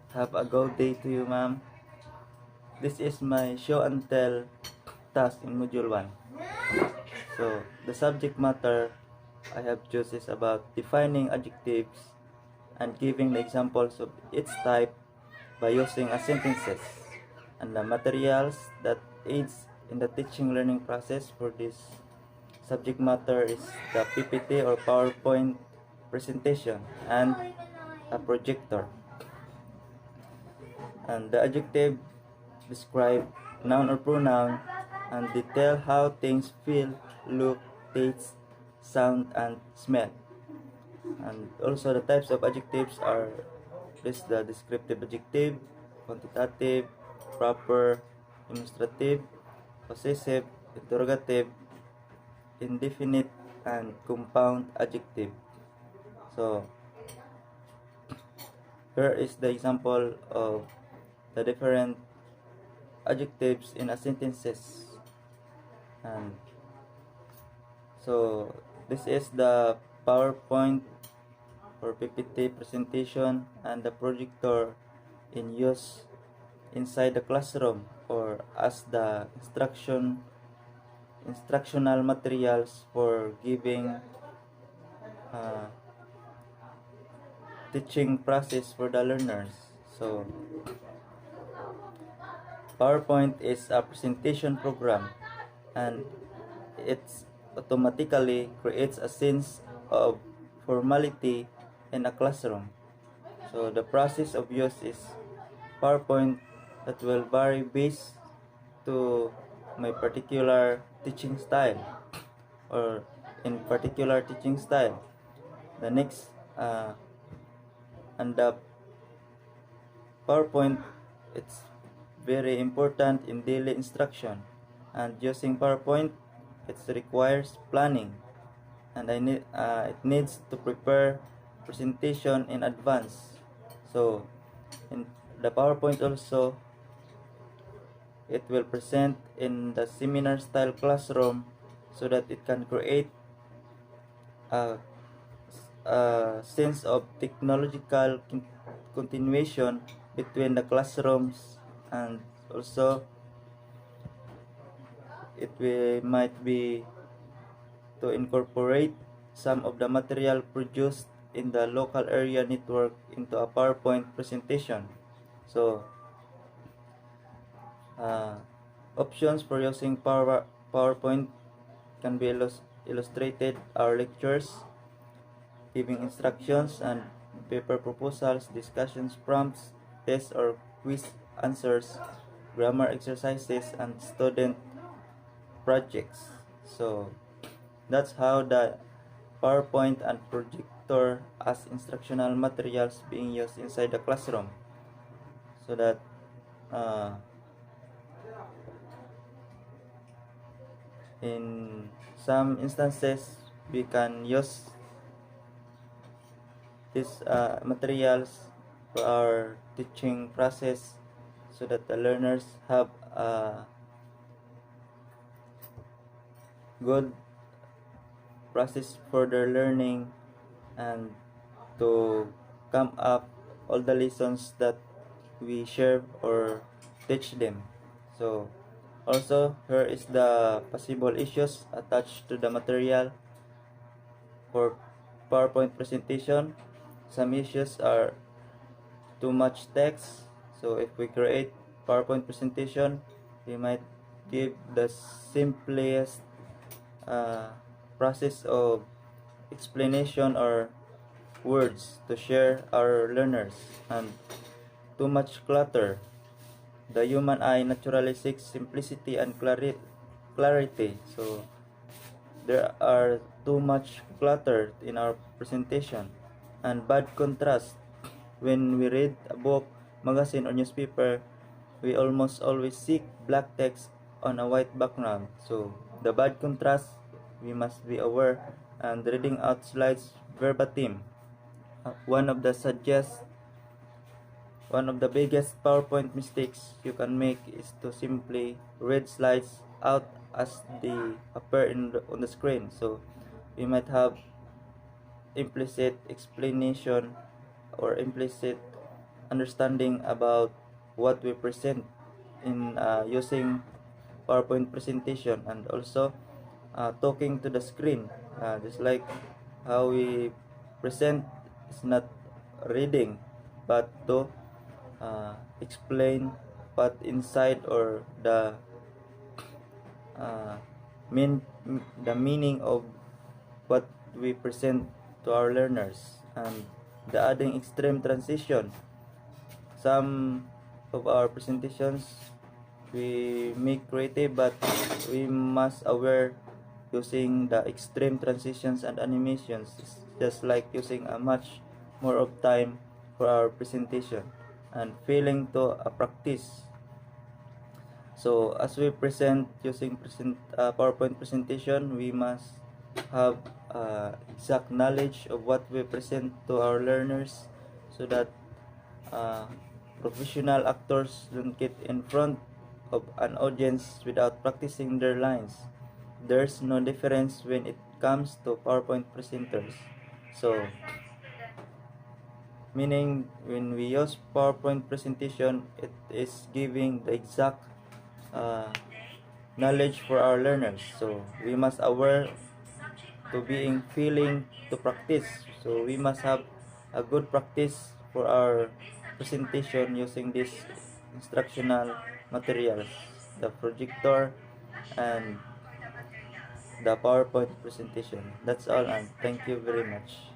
Have a good day to you, ma'am. This is my show and tell task in Module 1. So, the subject matter I have chosen is about defining adjectives and giving the examples of each type by using a sentences. And the materials that aids in the teaching learning process for this subject matter is the PPT or PowerPoint presentation and a projector. And the adjective describe noun or pronoun and detail how things feel, look, taste, sound, and smell. And also the types of adjectives are this the descriptive adjective, quantitative, proper, demonstrative, possessive, interrogative, indefinite, and compound adjective. So here is the example of the different adjectives in a sentences. And so this is the PowerPoint or PPT presentation and the projector in use inside the classroom or as the instructional materials for giving teaching process for the learners. So PowerPoint is a presentation program and it automatically creates a sense of formality in a classroom. So the process of use is PowerPoint that will vary based to my particular teaching style or in particular teaching style. The next and the PowerPoint, it's very important in daily instruction, and using PowerPoint it requires planning, and it needs to prepare presentation in advance. So in the PowerPoint also it will present in the seminar style classroom so that it can create a sense of technological continuation between the classrooms, and also might be to incorporate some of the material produced in the local area network into a PowerPoint presentation. So options for using PowerPoint can be illustrated our lectures, giving instructions and paper proposals, discussions, prompts, tests or quiz answers, grammar exercises, and student projects. So that's how the PowerPoint and projector as instructional materials being used inside the classroom, so that in some instances we can use these materials for our teaching process so that the learners have a good process for their learning and to come up all the lessons that we share or teach them. So also here is the possible issues attached to the material for PowerPoint presentation. Some issues are too much text. So if we create PowerPoint presentation, we might give the simplest process of explanation or words to share our learners. And too much clutter. The human eye naturally seeks simplicity and clarity. So there are too much clutter in our presentation. And bad contrast. When we read a book, magazine, or newspaper, we almost always seek black text on a white background. So the bad contrast, we must be aware, and reading out slides verbatim. One of the biggest PowerPoint mistakes you can make is to simply read slides out as they appear on the screen. So we might have implicit explanation or implicit understanding about what we present in using PowerPoint presentation, and also talking to the screen, just like how we present is not reading but to explain what inside, or uh, mean the meaning of what we present to our learners, and the adding extreme transition. Some of our presentations we make creative, but we must aware using the extreme transitions and animations. It's just like using a much more of time for our presentation and failing to practice. So as we present using PowerPoint presentation, we must have exact knowledge of what we present to our learners, so that uh, professional actors don't get in front of an audience without practicing their lines. There's no difference when it comes to PowerPoint presenters. So, meaning when we use PowerPoint presentation, it is giving the exact uh, knowledge for our learners. So we must aware to being feeling to practice. So we must have a good practice for our presentation using this instructional materials, the projector and the PowerPoint presentation. That's all, and thank you very much.